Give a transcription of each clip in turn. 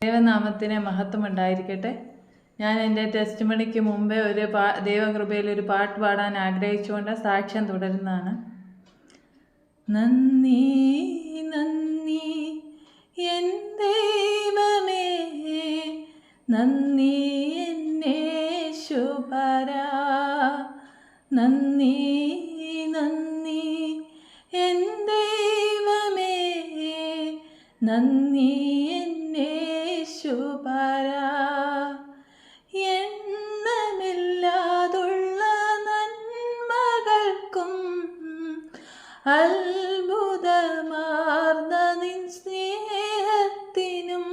ദൈവനാമത്തിന് മഹത്വം ഉണ്ടായിരിക്കട്ടെ. ഞാൻ എൻ്റെ ടെസ്റ്റ് മണിക്ക് മുമ്പേ ഒരു ദൈവകൃപയിൽ ഒരു പാട്ട് പാടാൻ ആഗ്രഹിച്ചുകൊണ്ട് സാക്ഷ്യം തുടരുന്നതാണ്. നന്ദി നന്ദി എൻ ദൈവമേ, നന്ദി എന്നേശുപരാ, നന്ദി നന്ദി എൻ ദൈവമേ, നന്ദി എന്നേശുപരാ. എണ്ണമില്ലാതുള്ള നന്മകൾക്കും അത്ഭുതമാർന്ന നിൻ സ്നേഹത്തിനും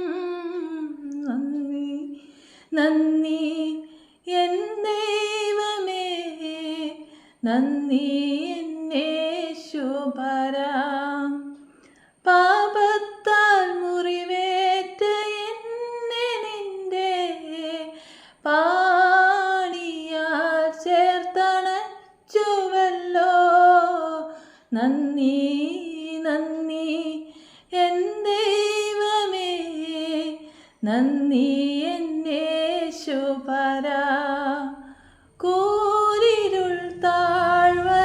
നന്ദി നന്ദി എൻ ദൈവമേ, നന്ദി എന്നേശുപരാ. പാപത്താൽ മുറിവേറ്റ എന്നെ നിന്റെ പാണിയാൽ ചേർത്തണച്ചുവല്ലോ, നന്ദി നന്ദി എൻ ദൈവമേ, നന്ദി എന്നേശുപരാ. കൂരിരുൾ താഴ്വരയതിലുമെൻ്റെ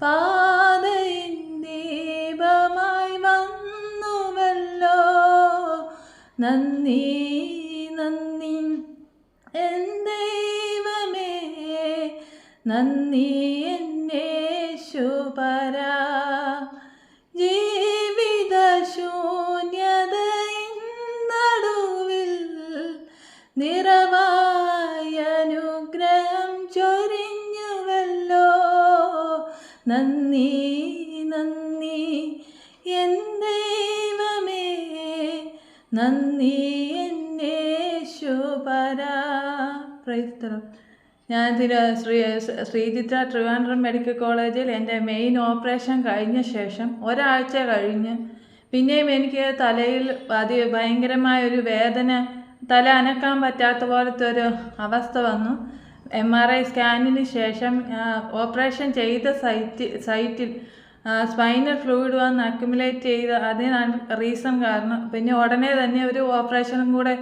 പാതയിൻ ദീപമായി വന്നുവല്ലോ, നന്ദി നന്ദി എൻ ദൈവമേ, നന്ദി എന്നേശുപരാ. ജീവിത ശൂന്യതയിൻ നടുവിൽ നിറവായ അനുഗ്രഹം ചൊരിഞ്ഞുവല്ലോ, നന്ദി നന്ദി എൻ ദൈവമേ, നന്ദി എന്നേശുപരാ. Praise the Lord. ഞാൻ ശ്രീചിത്ര ട്രിവാൻഡ്രം മെഡിക്കൽ കോളേജിൽ എൻ്റെ മെയിൻ ഓപ്പറേഷൻ കഴിഞ്ഞ ശേഷം ഒരാഴ്ച കഴിഞ്ഞ് പിന്നെയും എനിക്ക് തലയിൽ ഭയങ്കരമായൊരു വേദന, തല അനക്കാൻ പറ്റാത്ത പോലത്തെ ഒരു അവസ്ഥ വന്നു. MRI സ്കാനിന് ശേഷം ഓപ്പറേഷൻ ചെയ്ത സൈറ്റിൽ സ്പൈനൽ ഫ്ലൂയിഡ് വന്ന് അക്യുമുലേറ്റ് ചെയ്ത് അതിനാണ് റീസൺ കാരണം. പിന്നെ ഉടനെ തന്നെ ഒരു ഓപ്പറേഷനും കൂടെ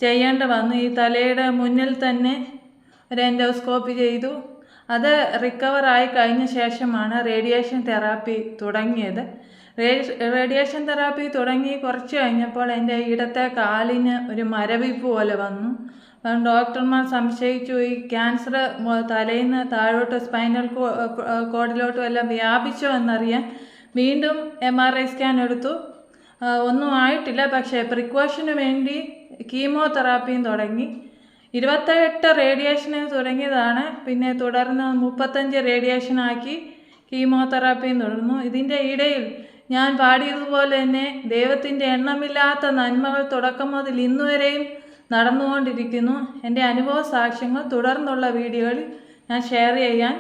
ചെയ്യേണ്ടി വന്നു. ഈ തലയുടെ മുന്നിൽ തന്നെ ഒരു എൻഡോസ്കോപ്പി ചെയ്തു. അത് റിക്കവറായി കഴിഞ്ഞ ശേഷമാണ് റേഡിയേഷൻ തെറാപ്പി തുടങ്ങിയത്. റേഡിയേഷൻ തെറാപ്പി തുടങ്ങി കുറച്ച് കഴിഞ്ഞപ്പോൾ എൻ്റെ ഇടത്തെ കാലിന് ഒരു മരവിപ്പ് പോലെ വന്നു. ഡോക്ടർമാർ സംശയിച്ചു ഈ ക്യാൻസർ തലയിൽ നിന്ന് താഴോട്ട് സ്പൈനൽ കോഡിലോട്ടും എല്ലാം വ്യാപിച്ചോ എന്നറിയാൻ വീണ്ടും MRI സ്കാൻ എടുത്തു. ഒന്നും ആയിട്ടില്ല. പക്ഷേ പ്രിക്കോഷന് വേണ്ടി കീമോതെറാപ്പിയും തുടങ്ങി. 28 റേഡിയേഷന് തുടങ്ങിയതാണ്. പിന്നെ തുടർന്ന് 35 റേഡിയേഷനാക്കി കീമോതെറാപ്പിയും തുടർന്നു. ഇതിൻ്റെ ഇടയിൽ ഞാൻ പാടിയതുപോലെ തന്നെ ദൈവത്തിൻ്റെ എണ്ണമില്ലാത്ത നന്മകൾ തുടക്കം മുതൽ ഇന്നുവരെയും നടന്നുകൊണ്ടിരിക്കുന്നു. എൻ്റെ അനുഭവ സാക്ഷ്യങ്ങൾ തുടർന്നുള്ള വീഡിയോകളിൽ ഞാൻ ഷെയർ ചെയ്യാൻ